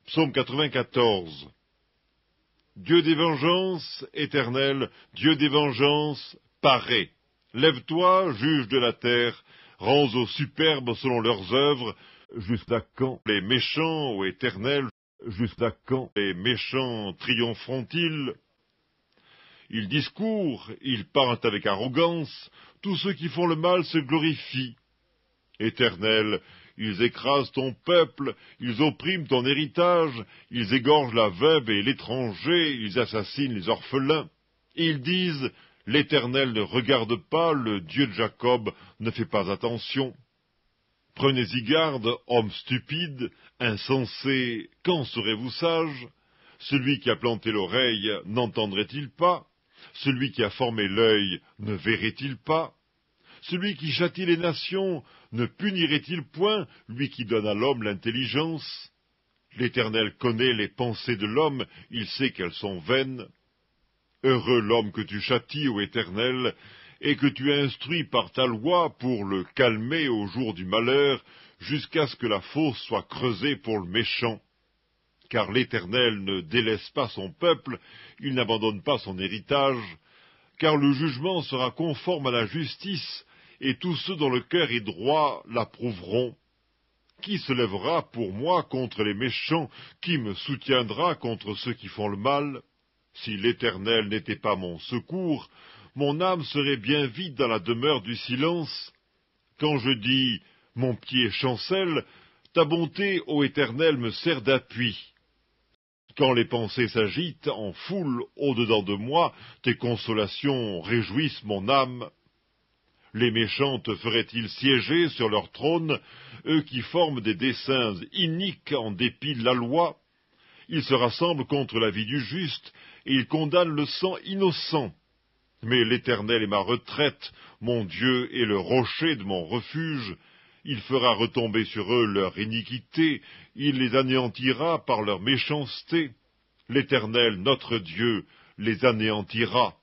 Psaume 94. Dieu des vengeances, Éternel, Dieu des vengeances, parais. Lève-toi, juge de la terre, rends aux superbes selon leurs œuvres. Jusqu'à quand les méchants, ô Éternel, jusqu'à quand les méchants triompheront-ils? Ils discourent, ils parlent avec arrogance, tous ceux qui font le mal se glorifient. Éternel, ils écrasent ton peuple, ils oppriment ton héritage, ils égorgent la veuve et l'étranger, ils assassinent les orphelins. Ils disent, l'Éternel ne regarde pas, le Dieu de Jacob ne fait pas attention. Prenez-y garde, hommes stupides, insensés, quand serez-vous sages? Celui qui a planté l'oreille n'entendrait-il pas? Celui qui a formé l'œil ne verrait-il pas? Celui qui châtie les nations ne punirait-il point, lui qui donne à l'homme l'intelligence? L'Éternel connaît les pensées de l'homme, il sait qu'elles sont vaines. Heureux l'homme que tu châties, ô Éternel, et que tu instruis par ta loi pour le calmer au jour du malheur, jusqu'à ce que la fosse soit creusée pour le méchant. Car l'Éternel ne délaisse pas son peuple, il n'abandonne pas son héritage, car le jugement sera conforme à la justice, et tous ceux dont le cœur est droit l'approuveront. Qui se lèvera pour moi contre les méchants? Qui me soutiendra contre ceux qui font le mal? Si l'Éternel n'était pas mon secours, mon âme serait bien vide dans la demeure du silence. Quand je dis « mon pied chancelle », ta bonté, ô Éternel, me sert d'appui. Quand les pensées s'agitent en foule au-dedans de moi, tes consolations réjouissent mon âme. Les méchants te feraient-ils siéger sur leur trône, eux qui forment des desseins iniques en dépit de la loi? Ils se rassemblent contre la vie du juste, et ils condamnent le sang innocent. Mais l'Éternel est ma retraite, mon Dieu est le rocher de mon refuge. Il fera retomber sur eux leur iniquité, il les anéantira par leur méchanceté. L'Éternel, notre Dieu, les anéantira.